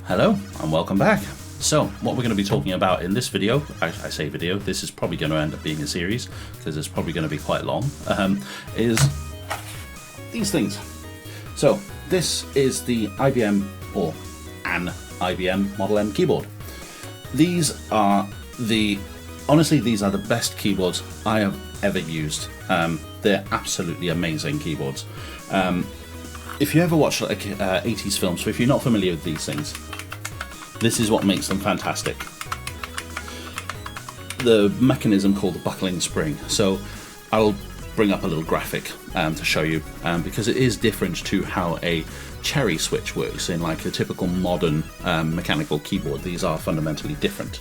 Hello and welcome back. So what we're going to be talking about in this video, I say video, this is probably going to end up being a series because it's probably going to be quite long, is these things. So this is the IBM, or an IBM Model M keyboard. These are honestly these are the best keyboards I have ever used. They're absolutely amazing keyboards. If you ever watch like 80s films, so if you're not familiar with these things, this is what makes them fantastic. The mechanism called the buckling spring. So I'll bring up a little graphic to show you, because it is different to how a cherry switch works in like a typical modern mechanical keyboard. These are fundamentally different.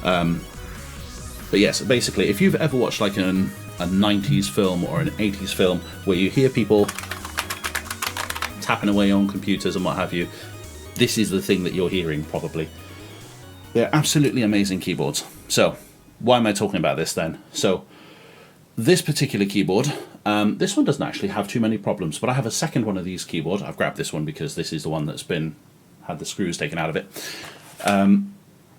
But yes, basically, if you've ever watched like a 90s film or an 80s film where you hear people tapping away on computers and what have you, this is the thing that you're hearing probably. They're absolutely amazing keyboards. So why am I talking about this then? So this particular keyboard, this one doesn't actually have too many problems, but I have a second one of these keyboards. I've grabbed this one because this is the one that's had the screws taken out of it.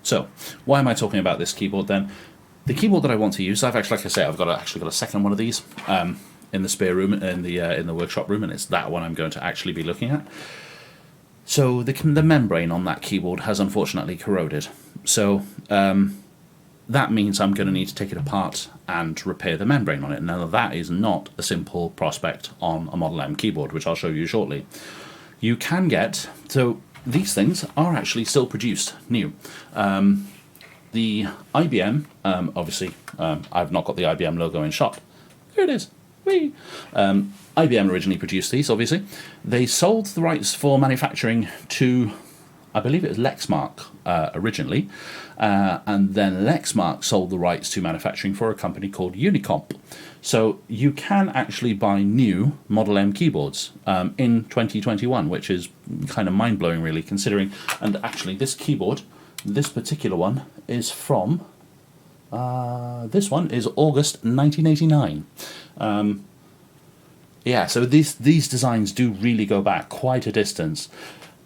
So why am I talking about this keyboard then? The keyboard that I want to use, I've actually, like I say, I've actually got a second one of these in the spare room, in the workshop room, and it's that one I'm going to actually be looking at. So the membrane on that keyboard has unfortunately corroded. So that means I'm going to need to take it apart and repair the membrane on it. Now that is not a simple prospect on a Model M keyboard, which I'll show you shortly. You can get, so these things are actually still produced new. The IBM, obviously, I've not got the IBM logo in shot. There it is. Whee! IBM originally produced these, obviously. They sold the rights for manufacturing to, I believe it was Lexmark originally, and then Lexmark sold the rights to manufacturing for a company called Unicomp. So you can actually buy new Model M keyboards in 2021, which is kind of mind-blowing really, considering, and actually this keyboard, this particular one, is from, this one is August 1989. Yeah, so these designs do really go back quite a distance,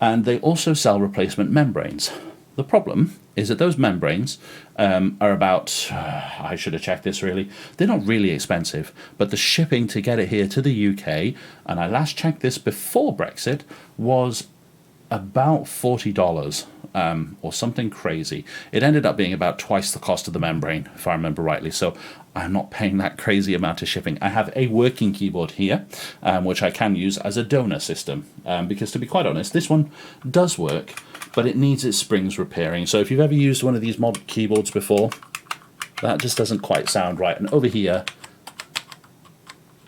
and they also sell replacement membranes. The problem is that those membranes are about, I should have checked this really, they're not really expensive, but the shipping to get it here to the UK, and I last checked this before Brexit, was about $40 or something crazy. It ended up being about twice the cost of the membrane, if I remember rightly, so I'm not paying that crazy amount of shipping. I have a working keyboard here, which I can use as a donor system, because to be quite honest, this one does work, but it needs its springs repairing. So if you've ever used one of these mod keyboards before, that just doesn't quite sound right. And over here,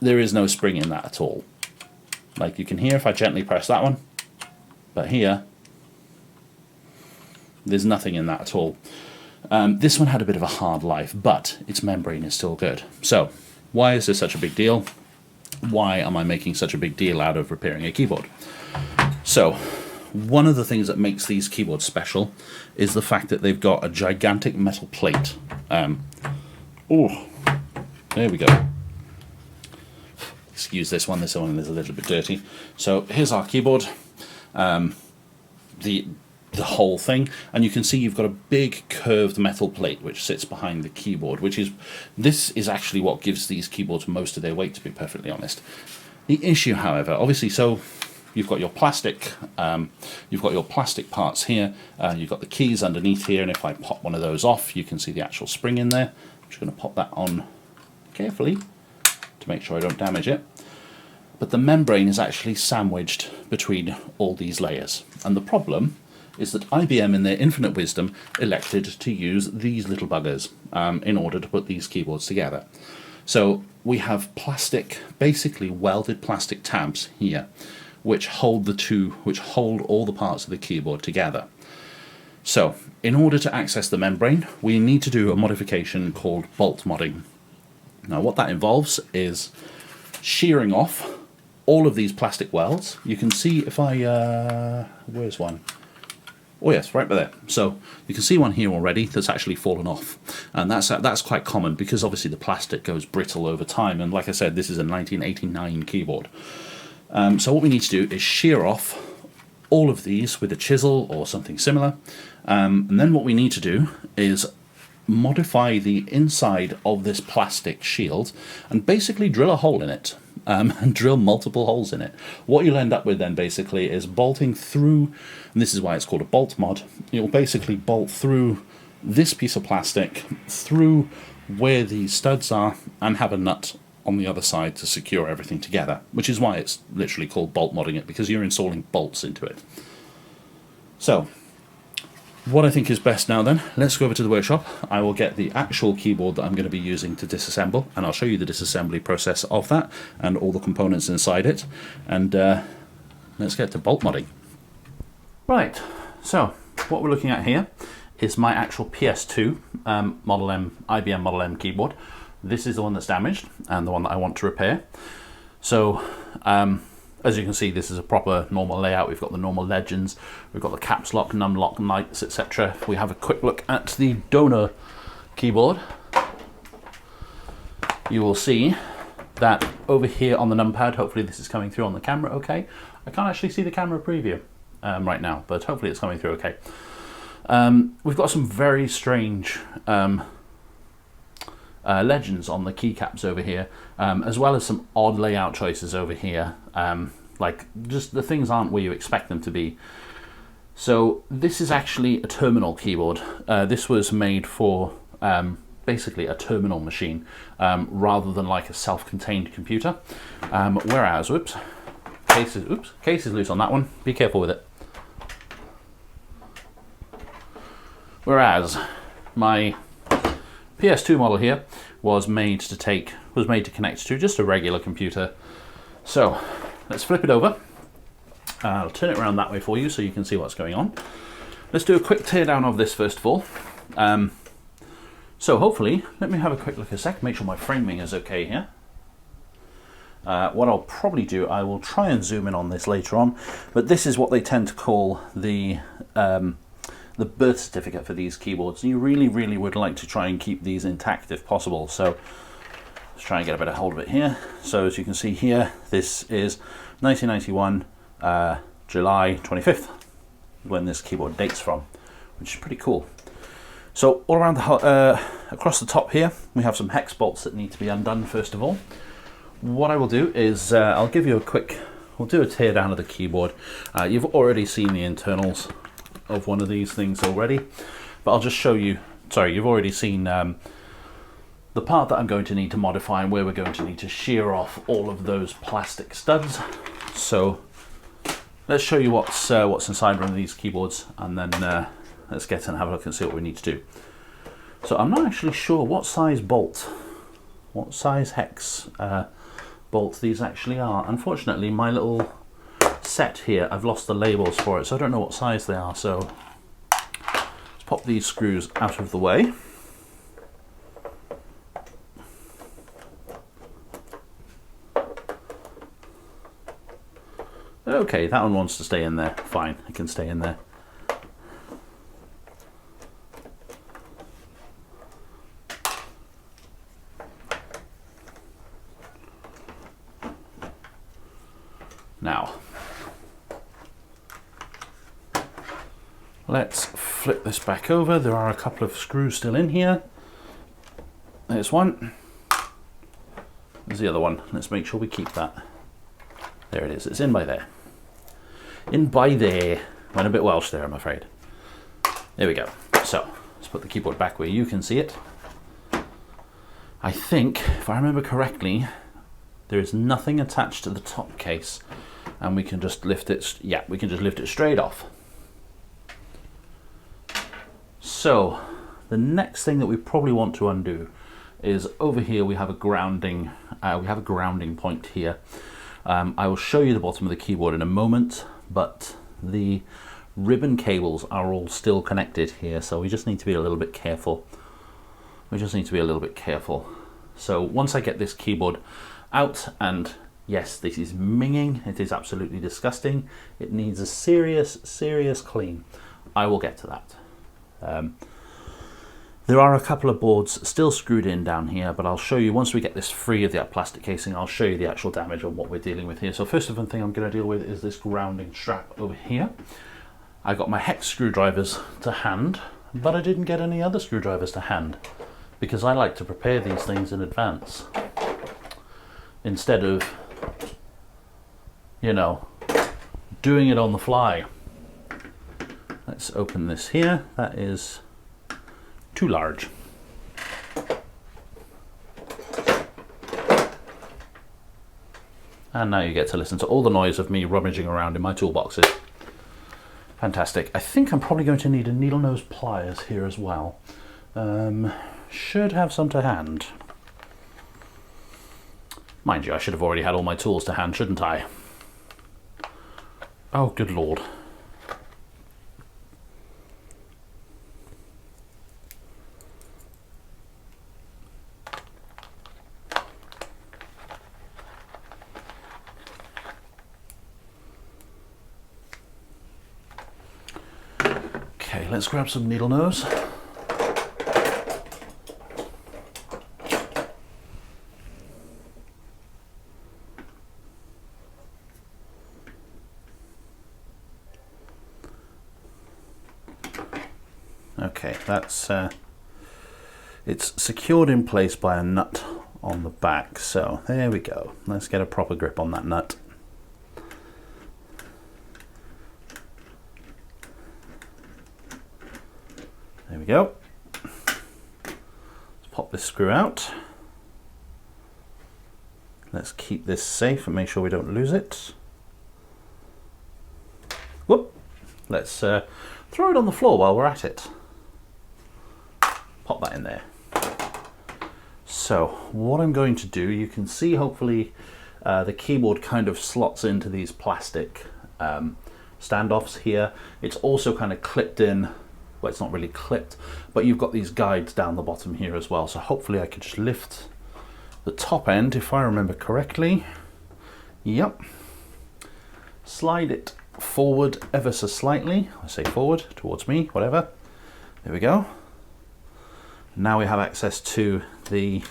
there is no spring in that at all. Like you can hear if I gently press that one, but here, there's nothing in that at all. This one had a bit of a hard life, but its membrane is still good. So, why is this such a big deal? Why am I making such a big deal out of repairing a keyboard? So, one of the things that makes these keyboards special is the fact that they've got a gigantic metal plate. Oh, there we go. Excuse this one is a little bit dirty. So, here's our keyboard. The whole thing, and you can see you've got a big curved metal plate which sits behind the keyboard, this is actually what gives these keyboards most of their weight, to be perfectly honest. The issue, however, obviously, so you've got your plastic parts here, you've got the keys underneath here, and if I pop one of those off, you can see the actual spring in there. I'm just going to pop that on carefully to make sure I don't damage it. But the membrane is actually sandwiched between all these layers, and the problem is that IBM, in their infinite wisdom, elected to use these little buggers in order to put these keyboards together. So we have plastic, basically welded plastic tabs here, which hold all the parts of the keyboard together. So in order to access the membrane, we need to do a modification called bolt modding. Now what that involves is shearing off all of these plastic welds. You can see if I, where's one? Oh yes, right by there. So you can see one here already that's actually fallen off, and that's quite common because obviously the plastic goes brittle over time, and like I said, this is a 1989 keyboard. So what we need to do is shear off all of these with a chisel or something similar. And then what we need to do is modify the inside of this plastic shield and basically drill a hole in it, and drill multiple holes in it. What you'll end up with then basically is bolting through, and this is why it's called a bolt mod, you'll basically bolt through this piece of plastic through where the studs are and have a nut on the other side to secure everything together, which is why it's literally called bolt modding it, because you're installing bolts into it. So what I think is best now then, let's go over to the workshop. I will get the actual keyboard that I'm going to be using to disassemble, and I'll show you the disassembly process of that and all the components inside it, and let's get to bolt modding. Right, so what we're looking at here is my actual PS2 Model M, IBM Model M keyboard. This is the one that's damaged and the one that I want to repair. So as you can see, this is a proper normal layout. We've got the normal legends, we've got the caps lock, num lock, knights, etc. If we have a quick look at the donor keyboard, you will see that over here on the numpad, hopefully this is coming through on the camera okay. I can't actually see the camera preview right now, but hopefully it's coming through okay. We've got some very strange legends on the keycaps over here, as well as some odd layout choices over here. Like, just the things aren't where you expect them to be. So this is actually a terminal keyboard. This was made for basically a terminal machine, rather than like a self-contained computer. Whereas, case is loose on that one. Be careful with it. Whereas my PS2 model here was made to connect to just a regular computer. So let's flip it over. I'll turn it around that way for you so you can see what's going on. Let's do a quick teardown of this first of all. So hopefully, let me have a quick look a sec, make sure my framing is okay here. What I'll probably do, I will try and zoom in on this later on, but this is what they tend to call the birth certificate for these keyboards. You really would like to try and keep these intact if possible. So let's try and get a better hold of it here. So as you can see here, this is 1991, July 25th, when this keyboard dates from, which is pretty cool. So all around the across the top here, we have some hex bolts that need to be undone first of all. What I will do is I'll give you we'll do a tear down of the keyboard. You've already seen the internals of one of these things already, but I'll just show you. Sorry, you've already seen the part that I'm going to need to modify and where we're going to need to shear off all of those plastic studs. So let's show you what's inside one of these keyboards, and then let's get in and have a look and see what we need to do. So I'm not actually sure what size hex bolt these actually are. Unfortunately, my little set here, I've lost the labels for it, so I don't know what size they are. So let's pop these screws out of the way. Okay, that one wants to stay in there. Fine, it can stay in there. Now, let's flip this back over. There are a couple of screws still in here. There's one. There's the other one. Let's make sure we keep that. There it is. It's in by there. In by there. Went a bit Welsh there, I'm afraid. There we go. So, let's put the keyboard back where you can see it. I think, if I remember correctly, there is nothing attached to the top case, and we can just lift it. Yeah, we can just lift it straight off. So the next thing that we probably want to undo is over here. We have a grounding. Point here. I will show you the bottom of the keyboard in a moment, but the ribbon cables are all still connected here, so we just need to be a little bit careful. So once I get this keyboard out, and yes, this is minging, it is absolutely disgusting, it needs a serious clean. I will get to that. There are a couple of boards still screwed in down here, but I'll show you once we get this free of that plastic casing. I'll show you the actual damage on what we're dealing with here. So first of all thing I'm going to deal with is this grounding strap over here. I got my hex screwdrivers to hand, but I didn't get any other screwdrivers to hand because I like to prepare these things in advance instead of, you know, doing it on the fly. Let's open this here. That is too large. And now you get to listen to all the noise of me rummaging around in my toolboxes. Fantastic. I think I'm probably going to need a needle nose pliers here as well. Should have some to hand. Mind you, I should have already had all my tools to hand, shouldn't I? Oh, good lord. Okay, let's grab some needle nose. Okay, that's it's secured in place by a nut on the back, so there we go. Let's get a proper grip on that nut. There we go. Let's pop this screw out. Let's keep this safe and make sure we don't lose it. Whoop! Let's throw it on the floor while we're at it. Pop that in there. So what I'm going to do, you can see hopefully the keyboard kind of slots into these plastic standoffs here. It's also kind of clipped in. Well, it's not really clipped, but you've got these guides down the bottom here as well. So hopefully I could just lift the top end, if I remember correctly. Yep. Slide it forward ever so slightly. I say forward, towards me, whatever. There we go. Now we have access to the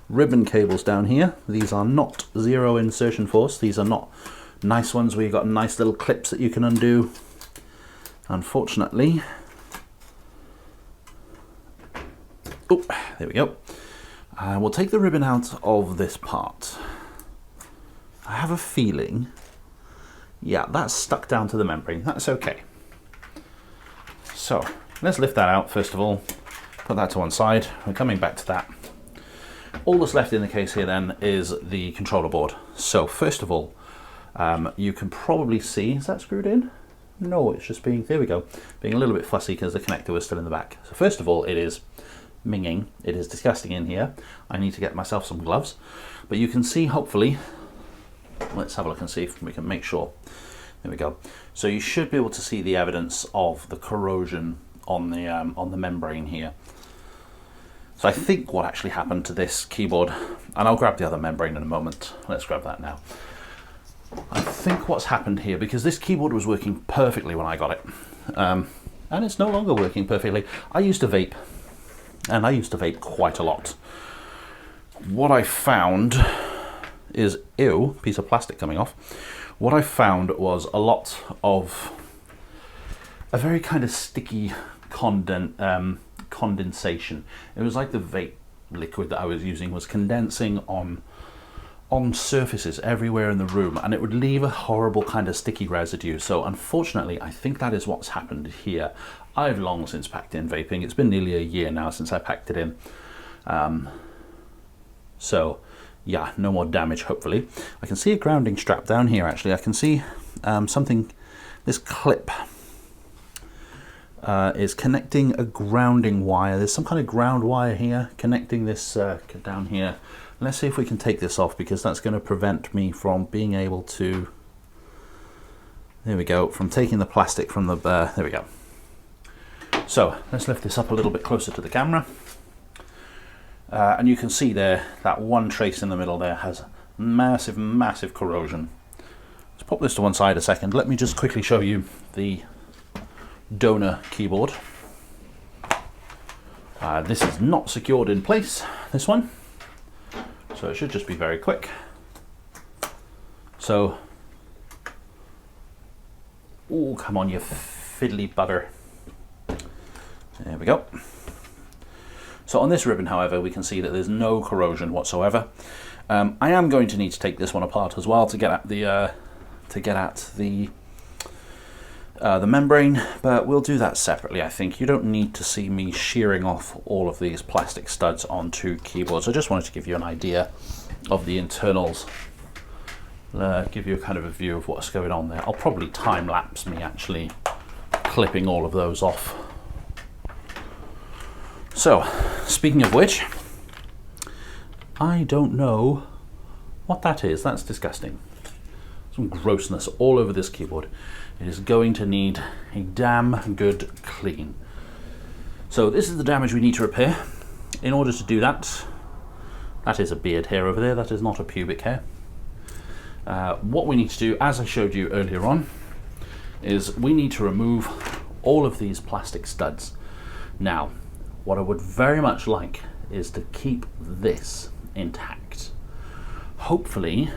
ribbon cables down here. These are not zero insertion force. These are not nice ones where you've got nice little clips that you can undo. Unfortunately, oh, there we go. We'll take the ribbon out of this part. I have a feeling, yeah, that's stuck down to the membrane. That's okay. So let's lift that out first of all. Put that to one side. We're coming back to that. All that's left in the case here then is the controller board. So first of all, you can probably see, is that screwed in? No, it's just being, there we go, being a little bit fussy because the connector was still in the back. So first of all, it is minging. It is disgusting in here. I need to get myself some gloves. But you can see, hopefully, let's have a look and see if we can make sure. There we go. So you should be able to see the evidence of the corrosion on the membrane here. So I think what actually happened to this keyboard, and I'll grab the other membrane in a moment. Let's grab that now. I think what's happened here, because this keyboard was working perfectly when I got it, and it's no longer working perfectly. I used to vape, and I used to vape quite a lot. What I found is, ew, piece of plastic coming off. What I found was a lot of a very kind of sticky condensation. It was like the vape liquid that I was using was condensing on surfaces everywhere in the room, and it would leave a horrible kind of sticky residue. So unfortunately, I think that is what's happened here. I've long since packed in vaping. It's been nearly a year now since I packed it in. So yeah, no more damage, hopefully. I can see a grounding strap down here, actually. I can see something, this clip is connecting a grounding wire. There's some kind of ground wire here connecting this down here. Let's see if we can take this off, because that's going to prevent me from being able to, there we go, from taking the plastic from the, there we go. So let's lift this up a little bit closer to the camera. And you can see there, that one trace in the middle there has massive, massive corrosion. Let's pop this to one side a second. Let me just quickly show you the donor keyboard. This is not secured in place, this one, so it should just be very quick. So, oh, come on, you fiddly bugger. There we go. So on this ribbon, however, we can see that there's no corrosion whatsoever. I am going to need to take this one apart as well to get at the membrane, but we'll do that separately. I think you don't need to see me shearing off all of these plastic studs onto keyboards. I just wanted to give you an idea of the internals, give you a kind of a view of what's going on there. I'll probably time lapse me actually clipping all of those off. So, speaking of which, I don't know what that is. That's disgusting. Some grossness all over this keyboard. It is going to need a damn good clean. So this is the damage we need to repair. In order to do that, that is a beard hair over there, that is not a pubic hair. What we need to do, as I showed you earlier on, is we need to remove all of these plastic studs. Now, what I would very much like is to keep this intact. Hopefully,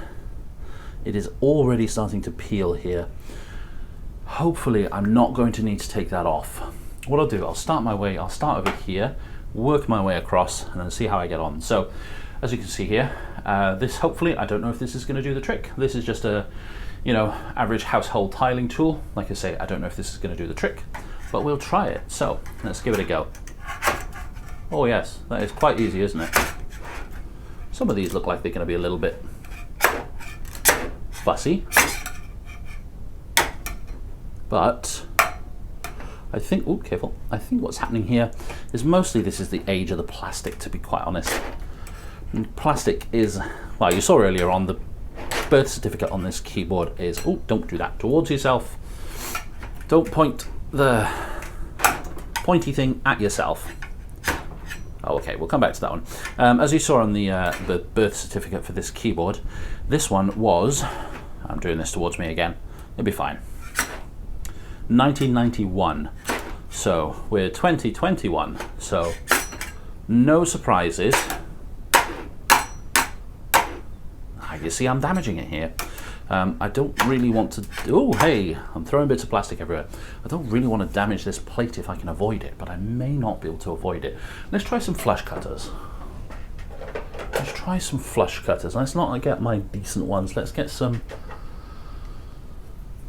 it is already starting to peel here. Hopefully, I'm not going to need to take that off. What I'll do, I'll start over here, work my way across, and then see how I get on. So, as you can see here, this hopefully, I don't know if this is going to do the trick. This is just a, average household tiling tool. Like I say, I don't know if this is going to do the trick, but we'll try it. So, let's give it a go. Oh yes, that is quite easy, isn't it? Some of these look like they're going to be a little bit fussy, but I think, oh careful, I think what's happening here is mostly this is the age of the plastic, to be quite honest. And plastic is, well, you saw earlier on, the birth certificate on this keyboard is, oh, don't do that towards yourself. Don't point the pointy thing at yourself. Oh, okay, we'll come back to that one. As you saw on the birth certificate for this keyboard, this one was, I'm doing this towards me again, it'll be fine, 1991. So we're 2021, so no surprises. You see, I'm damaging it here. I don't really want to, oh hey, I'm throwing bits of plastic everywhere. I don't really want to damage this plate if I can avoid it, but I may not be able to avoid it. Let's try some flush cutters. Let's not get my decent ones. Let's get some,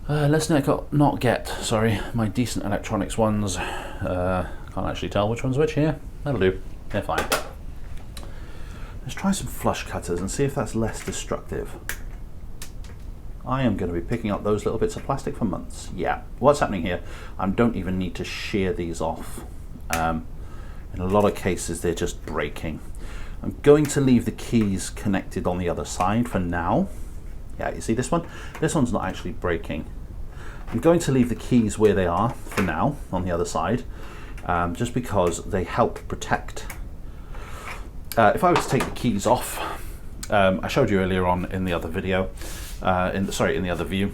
let's not get, sorry, my decent electronics ones. Can't actually tell which one's which here. That'll do, they're fine. Let's try some flush cutters and see if that's less destructive. I am going to be picking up those little bits of plastic for months. Yeah, what's happening here, I don't even need to shear these off. In a lot of cases, they're just breaking. I'm going to leave the keys connected on the other side for now. Yeah, you see this one? This one's not actually breaking. I'm going to leave the keys where they are for now on the other side, just because they help protect. If I were to take the keys off, I showed you earlier on in the other video, in the other view,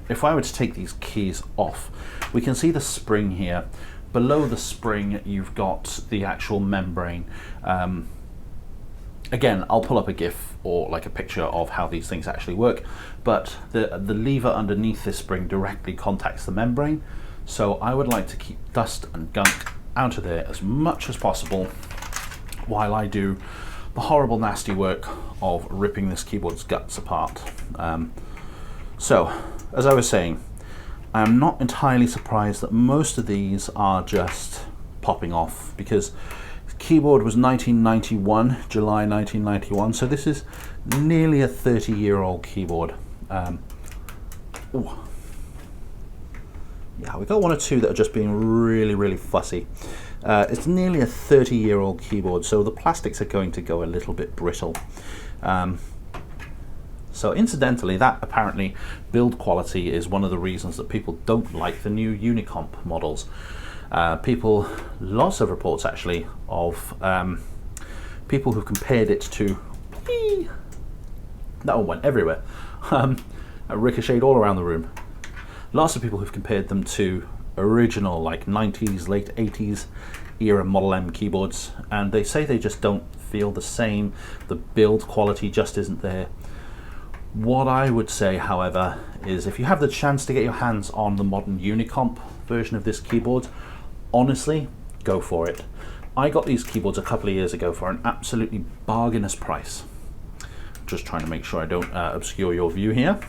if I were to take these keys off, we can see the spring here. Below the spring, you've got the actual membrane. Again, I'll pull up a GIF or like a picture of how these things actually work, but the lever underneath this spring directly contacts the membrane. So I would like to keep dust and gunk out of there as much as possible while I do the horrible, nasty work of ripping this keyboard's guts apart. So, as I was saying, I am not entirely surprised that most of these are just popping off, because the keyboard was 1991, July 1991, so this is nearly a 30-year-old keyboard. Ooh. Yeah, we got one or two that are just being really, really fussy. It's nearly a 30-year-old keyboard, so the plastics are going to go a little bit brittle. So incidentally, that apparently build quality is one of the reasons that people don't like the new Unicomp models. Lots of reports actually of people who've compared it to, that one went everywhere, ricocheted all around the room. Lots of people who've compared them to original like 90s, late 80s era Model M keyboards, and they say they just don't feel the same. The build quality just isn't there. What I would say, however, is if you have the chance to get your hands on the modern Unicomp version of this keyboard, honestly, go for it. I got these keyboards a couple of years ago for an absolutely bargainous price. Just trying to make sure I don't obscure your view here.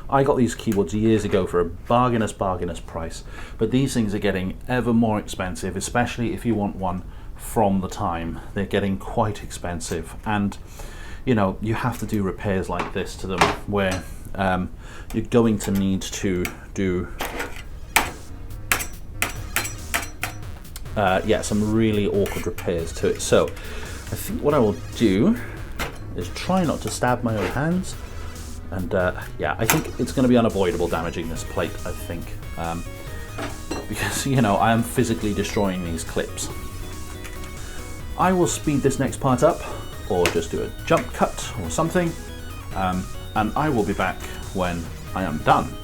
I got these keyboards years ago for a bargainous price, but these things are getting ever more expensive, especially if you want one from the time. They're getting quite expensive, and you know, you have to do repairs like this to them where you're going to need to do some really awkward repairs to it. So I think what I will do is try not to stab my own hands, and yeah, I think it's going to be unavoidable damaging this plate, I think, because, you know, I am physically destroying these clips. I will speed this next part up, or just do a jump cut or something, and I will be back when I am done.